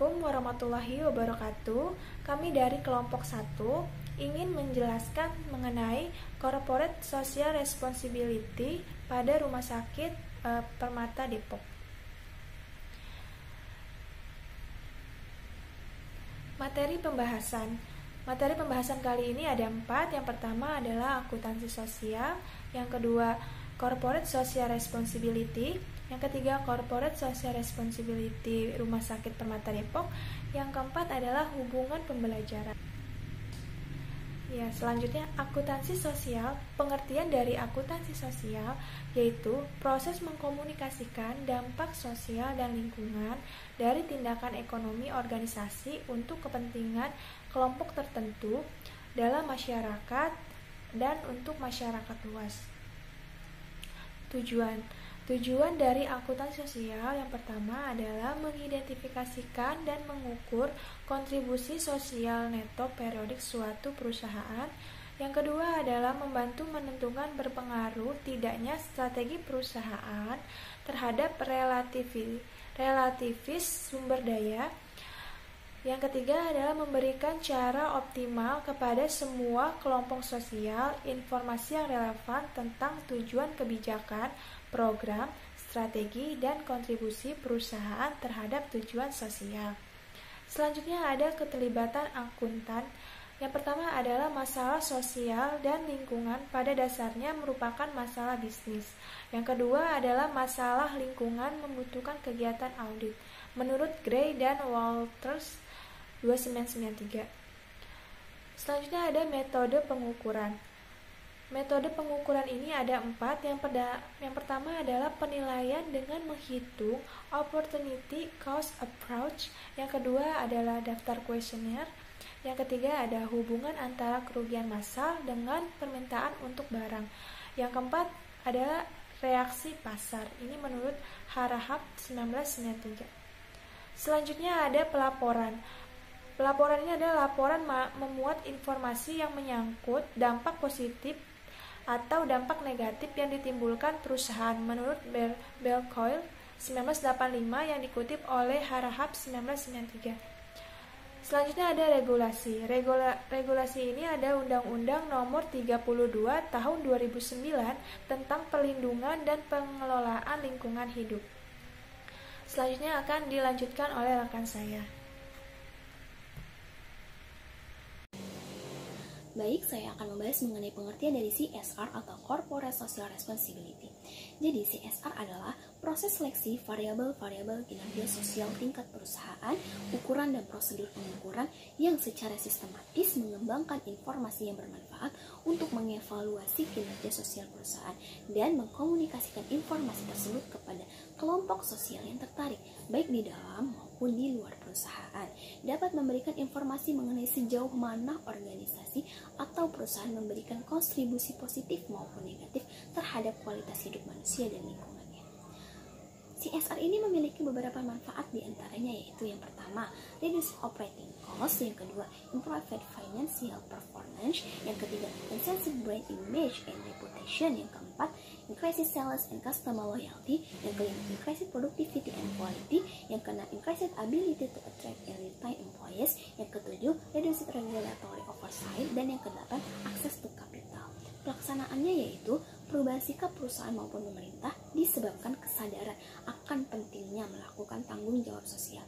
Assalamualaikum warahmatullahi wabarakatuh. Kami dari kelompok 1 ingin menjelaskan mengenai Corporate Social Responsibility pada Rumah Sakit Permata Depok. Materi pembahasan kali ini ada 4. Yang pertama adalah akuntansi sosial, yang kedua Corporate Social Responsibility, yang ketiga Corporate Social Responsibility Rumah Sakit Permata Depok, yang keempat adalah hubungan pembelajaran. Ya, selanjutnya akuntansi sosial. Pengertian dari akuntansi sosial yaitu proses mengkomunikasikan dampak sosial dan lingkungan dari tindakan ekonomi organisasi untuk kepentingan kelompok tertentu dalam masyarakat dan untuk masyarakat luas. Tujuan dari akuntansi sosial yang pertama adalah mengidentifikasikan dan mengukur kontribusi sosial neto periodik suatu perusahaan. Yang kedua adalah membantu menentukan berpengaruh tidaknya strategi perusahaan terhadap relativis sumber daya. Yang ketiga adalah memberikan cara optimal kepada semua kelompok sosial informasi yang relevan tentang tujuan kebijakan, program, strategi, dan kontribusi perusahaan terhadap tujuan sosial. Selanjutnya ada keterlibatan akuntan. Yang pertama adalah masalah sosial dan lingkungan pada dasarnya merupakan masalah bisnis. Yang kedua adalah masalah lingkungan membutuhkan kegiatan audit. Menurut Gray dan Walters 2993. Selanjutnya ada metode pengukuran. Metode pengukuran ini ada 4. Yang pertama adalah penilaian dengan menghitung opportunity cost approach. Yang kedua adalah daftar kuesioner. Yang ketiga ada hubungan antara kerugian massal dengan permintaan untuk barang. Yang keempat adalah reaksi pasar. Ini menurut Harahap 1993. Selanjutnya ada pelaporan. Pelaporan ini adalah laporan memuat informasi yang menyangkut dampak positif atau dampak negatif yang ditimbulkan perusahaan menurut Belcoil 1985 yang dikutip oleh Harahap 1993. Selanjutnya ada regulasi. Regulasi ini ada Undang-Undang Nomor 32 Tahun 2009 tentang perlindungan dan pengelolaan lingkungan hidup. Selanjutnya akan dilanjutkan oleh rekan saya. Baik, saya akan membahas mengenai pengertian dari CSR atau Corporate Social Responsibility. Jadi, CSR adalah proses seleksi variabel-variabel kinerja sosial tingkat perusahaan, ukuran dan prosedur pengukuran yang secara sistematis mengembangkan informasi yang bermanfaat untuk mengevaluasi kinerja sosial perusahaan dan mengkomunikasikan informasi tersebut kepada kelompok sosial yang tertarik, baik di dalam maupun di luar perusahaan. Dapat memberikan informasi mengenai sejauh mana organisasi atau perusahaan memberikan kontribusi positif maupun negatif terhadap kualitas hidup manusia dan lingkungannya. CSR ini memiliki beberapa manfaat, diantaranya yaitu yang pertama, reduce operating cost, yang kedua, improve financial performance, yang ketiga, enhance brand image and reputation, yang keempat, increase sales and customer loyalty, yang kelima, increase productivity and quality, yang keenam, increase ability to attract and retain employees, yang ketujuh, reduce regulatory oversight, dan yang kedelapan, access to capital. Pelaksanaannya yaitu perubahan sikap perusahaan maupun pemerintah disebabkan kesadaran akan pentingnya melakukan tanggung jawab sosial.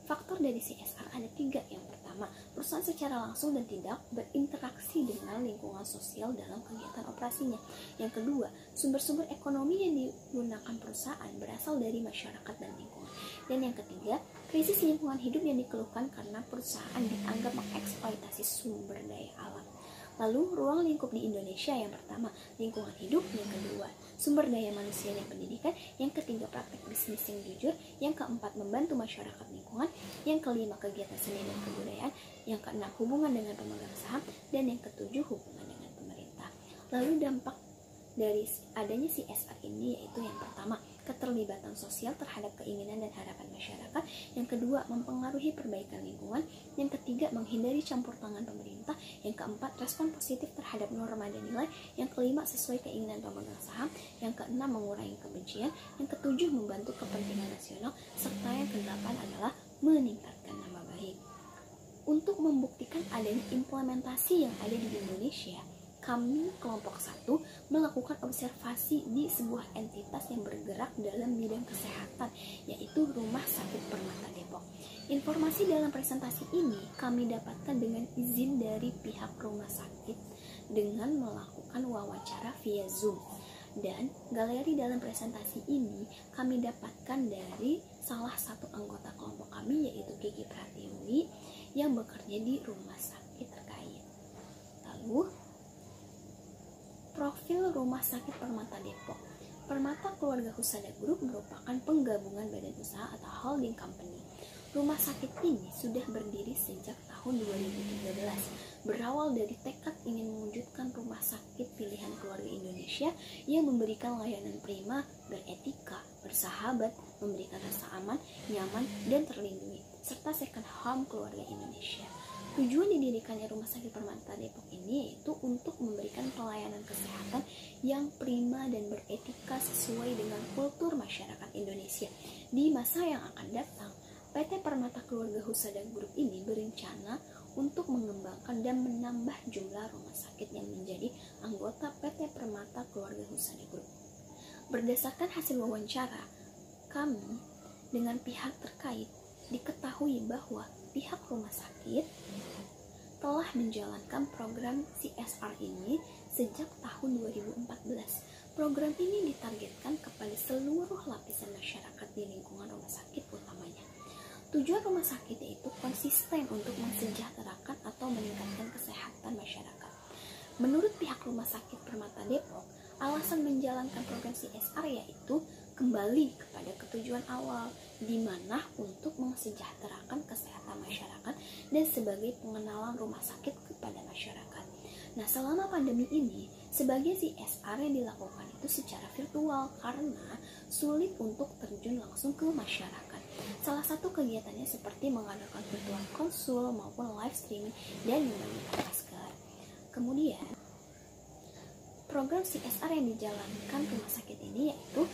Faktor dari CSR ada 3. Yang pertama, perusahaan secara langsung dan tidak berinteraksi dengan lingkungan sosial dalam kegiatan operasinya. Yang kedua, sumber-sumber ekonomi yang digunakan perusahaan berasal dari masyarakat dan lingkungan. Dan yang ketiga, krisis lingkungan hidup yang dikeluhkan karena perusahaan dianggap mengeksploitasi sumber daya alam. Lalu, ruang lingkup di Indonesia yang pertama, lingkungan hidup, yang kedua, sumber daya manusia dan pendidikan, yang ketiga, praktek bisnis yang jujur, yang keempat, membantu masyarakat lingkungan, yang kelima, kegiatan seni dan kebudayaan, yang keenam, hubungan dengan pemegang saham, dan yang ketujuh, hubungan dengan pemerintah. Lalu, dampak dari adanya CSR ini yaitu yang pertama, keterlibatan sosial terhadap keinginan dan harapan masyarakat, yang kedua, mempengaruhi perbaikan lingkungan, yang ketiga, menghindari campur tangan pemerintah, yang keempat, respon positif terhadap norma dan nilai, yang kelima, sesuai keinginan pemegang saham, yang keenam, mengurangi kebencian, yang ketujuh, membantu kepentingan nasional, serta yang kedelapan adalah meningkatkan nama baik. Untuk membuktikan adanya implementasi yang ada di Indonesia, kami kelompok 1 melakukan observasi di sebuah entitas yang bergerak dalam bidang kesehatan, yaitu Rumah Sakit Permata Depok. Informasi dalam presentasi ini kami dapatkan dengan izin dari pihak rumah sakit dengan melakukan wawancara via Zoom. Dan galeri dalam presentasi ini kami dapatkan dari salah satu anggota kelompok kami, yaitu Kiki Pratiwi, yang bekerja di rumah sakit terkait. Lalu, profil Rumah Sakit Permata Depok. Permata Keluarga Husada Group merupakan penggabungan badan usaha atau holding company. Rumah sakit ini sudah berdiri sejak tahun 2013, berawal dari tekad ingin mewujudkan rumah sakit pilihan keluarga Indonesia yang memberikan layanan prima, beretika, bersahabat, memberikan rasa aman, nyaman, dan terlindungi, serta second home keluarga Indonesia. Tujuan didirikannya Rumah Sakit Permata Depok ini yaitu untuk memberikan pelayanan kesehatan yang prima dan beretika sesuai dengan kultur masyarakat Indonesia. Di masa yang akan datang, PT Permata Keluarga Husada Group ini berencana untuk mengembangkan dan menambah jumlah rumah sakit yang menjadi anggota PT Permata Keluarga Husada Group. Berdasarkan hasil wawancara kami dengan pihak terkait, diketahui bahwa pihak rumah sakit telah menjalankan program CSR ini sejak tahun 2014. Program ini ditargetkan kepada seluruh lapisan masyarakat di lingkungan rumah sakit utamanya. Tujuan rumah sakit yaitu konsisten untuk mensejahterakan atau meningkatkan kesehatan masyarakat. Menurut pihak Rumah Sakit Permata Depok, alasan menjalankan program CSR yaitu kembali kepada ketujuan awal, di mana untuk mensejahterakan kesehatan masyarakat dan sebagai pengenalan rumah sakit kepada masyarakat. Nah, selama pandemi ini, sebagai CSR yang dilakukan itu secara virtual karena sulit untuk terjun langsung ke masyarakat. Salah satu kegiatannya seperti mengadakan virtual konsul maupun live streaming dan membagikan masker. Kemudian, program CSR yang dijalankan rumah sakit ini yaitu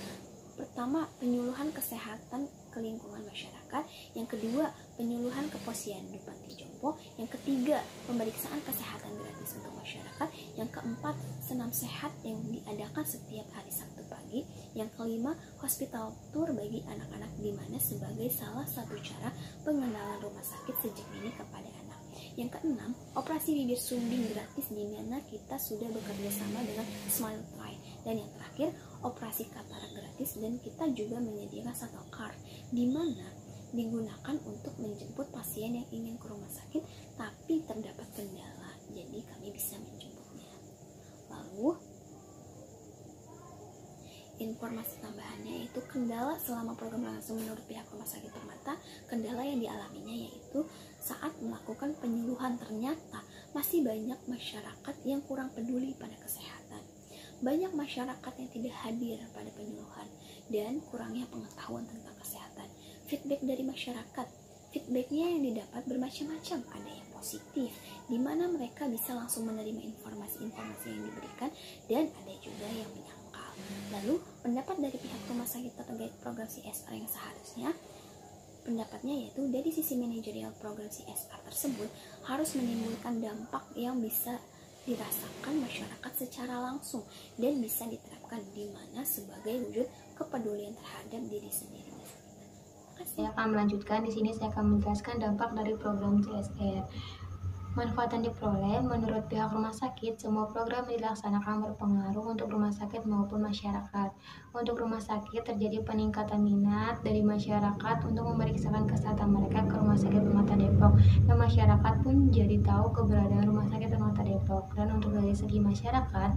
pertama, penyuluhan kesehatan ke lingkungan masyarakat. Yang kedua, penyuluhan ke posyandu panti jompo. Yang ketiga, pemeriksaan kesehatan gratis untuk masyarakat. Yang keempat, senam sehat yang diadakan setiap hari Sabtu pagi. Yang kelima, hospital tour bagi anak-anak, di mana sebagai salah satu cara pengenalan rumah sakit sejak dini kepada anak. Yang keenam, operasi bibir sumbing gratis, di mana kita sudah bekerja sama dengan Smile Try. Dan yang terakhir, operasi katarak gratis, dan kita juga menyediakan shuttle car di mana digunakan untuk menjemput pasien yang ingin ke rumah sakit tapi terdapat kendala, jadi kami bisa menjemputnya. Lalu informasi tambahannya yaitu kendala selama program langsung menurut pihak Rumah Sakit Permata. Kendala yang dialaminya yaitu saat melakukan penyuluhan ternyata masih banyak masyarakat yang kurang peduli pada kesehatan. Banyak masyarakat yang tidak hadir pada penyuluhan dan kurangnya pengetahuan tentang kesehatan. Feedback dari masyarakat, feedbacknya yang didapat bermacam-macam. Ada yang positif, di mana mereka bisa langsung menerima informasi-informasi yang diberikan, dan ada juga yang menyangkal. Lalu, pendapat dari pihak rumah sakit terkait program CSR yang seharusnya, pendapatnya yaitu dari sisi manajerial program CSR tersebut harus menimbulkan dampak yang bisa dirasakan masyarakat secara langsung dan bisa diterapkan di mana sebagai wujud kepedulian terhadap diri sendiri. Saya akan melanjutkan. Di sini saya akan menjelaskan dampak dari program CSR. Manfaat yang diperoleh menurut pihak rumah sakit, semua program yang dilaksanakan berpengaruh untuk rumah sakit maupun masyarakat. Untuk rumah sakit terjadi peningkatan minat dari masyarakat untuk memeriksakan kesehatan mereka ke Rumah Sakit Permata Depok, dan masyarakat pun jadi tahu keberadaan Rumah Sakit Permata Depok. Dan untuk dari segi masyarakat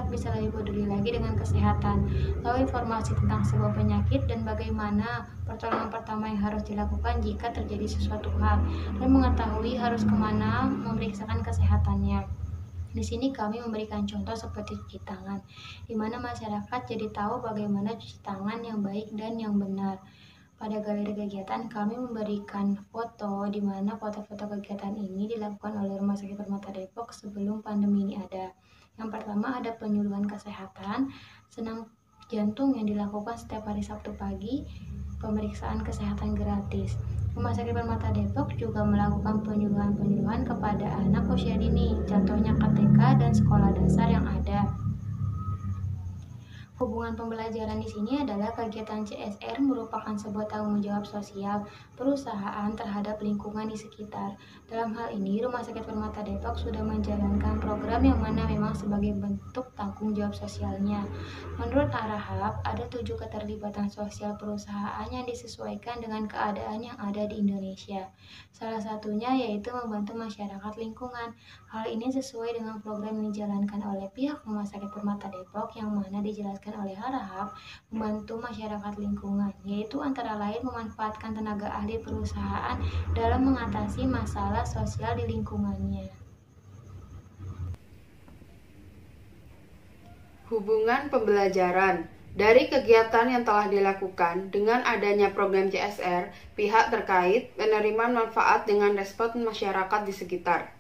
bisa lebih peduli lagi dengan kesehatan, tahu informasi tentang sebuah penyakit dan bagaimana pertolongan pertama yang harus dilakukan jika terjadi sesuatu hal, dan mengetahui harus kemana memeriksakan kesehatannya. Di sini kami memberikan contoh seperti cuci tangan, di mana masyarakat jadi tahu bagaimana cuci tangan yang baik dan yang benar. Pada galeri kegiatan kami memberikan foto, di mana foto-foto kegiatan ini dilakukan oleh Rumah Sakit Permata Depok sebelum pandemi ini ada. Yang pertama ada penyuluhan kesehatan, senam jantung yang dilakukan setiap hari Sabtu pagi, pemeriksaan kesehatan gratis. Rumah Sakit Permata Depok juga melakukan penyuluhan-penyuluhan kepada anak usia dini, contohnya KTK dan sekolah dasar yang ada. Hubungan pembelajaran di sini adalah kegiatan CSR merupakan sebuah tanggung jawab sosial perusahaan terhadap lingkungan di sekitar. Dalam hal ini, Rumah Sakit Permata Depok sudah menjalankan program yang mana memang sebagai bentuk tanggung jawab sosialnya. Menurut Arahap, ada 7 keterlibatan sosial perusahaan yang disesuaikan dengan keadaan yang ada di Indonesia. Salah satunya yaitu membantu masyarakat lingkungan. Hal ini sesuai dengan program yang dijalankan oleh pihak Rumah Sakit Permata Depok yang mana dijelaskan oleh Arahap membantu masyarakat lingkungan, yaitu antara lain memanfaatkan tenaga ahli perusahaan dalam mengatasi masalah sosial di lingkungannya. Hubungan pembelajaran. Dari kegiatan yang telah dilakukan dengan adanya program CSR, pihak terkait menerima manfaat dengan respon masyarakat di sekitar.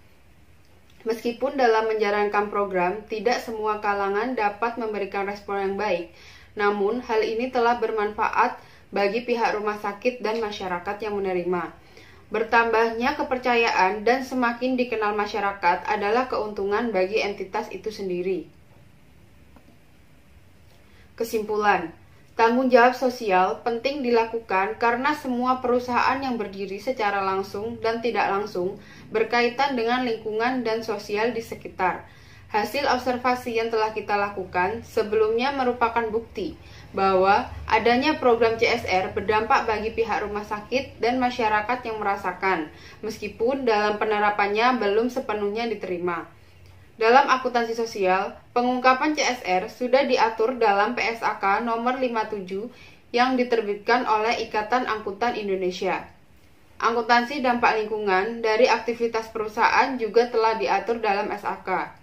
Meskipun dalam menjalankan program, tidak semua kalangan dapat memberikan respon yang baik, namun hal ini telah bermanfaat bagi pihak rumah sakit dan masyarakat yang menerima. Bertambahnya kepercayaan dan semakin dikenal masyarakat adalah keuntungan bagi entitas itu sendiri. Kesimpulan, tanggung jawab sosial penting dilakukan karena semua perusahaan yang berdiri secara langsung dan tidak langsung berkaitan dengan lingkungan dan sosial di sekitar. Hasil observasi yang telah kita lakukan sebelumnya merupakan bukti bahwa adanya program CSR berdampak bagi pihak rumah sakit dan masyarakat yang merasakan, meskipun dalam penerapannya belum sepenuhnya diterima. Dalam akuntansi sosial, pengungkapan CSR sudah diatur dalam PSAK nomor 57 yang diterbitkan oleh Ikatan Akuntan Indonesia. Akuntansi dampak lingkungan dari aktivitas perusahaan juga telah diatur dalam SAK.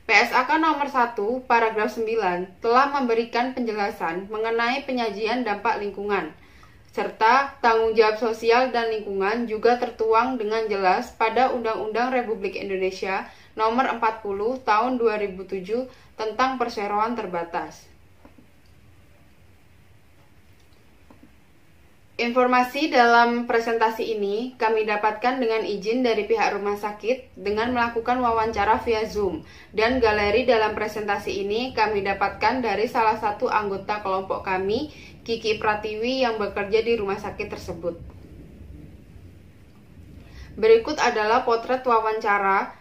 PSAK nomor 1 paragraf 9 telah memberikan penjelasan mengenai penyajian dampak lingkungan, serta tanggung jawab sosial dan lingkungan juga tertuang dengan jelas pada Undang-Undang Republik Indonesia Nomor 40 Tahun 2007 tentang perseroan terbatas. Informasi dalam presentasi ini kami dapatkan dengan izin dari pihak rumah sakit dengan melakukan wawancara via Zoom, dan galeri dalam presentasi ini kami dapatkan dari salah satu anggota kelompok kami, Kiki Pratiwi, yang bekerja di rumah sakit tersebut. Berikut adalah potret wawancara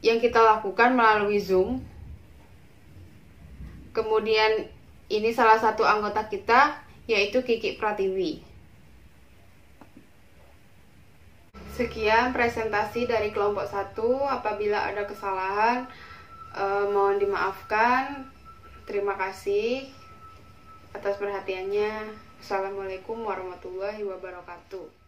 yang kita lakukan melalui Zoom. Kemudian ini salah satu anggota kita, yaitu Kiki Pratiwi. Sekian presentasi dari kelompok 1. Apabila ada kesalahan, mohon dimaafkan. Terima kasih atas perhatiannya. Assalamualaikum warahmatullahi wabarakatuh.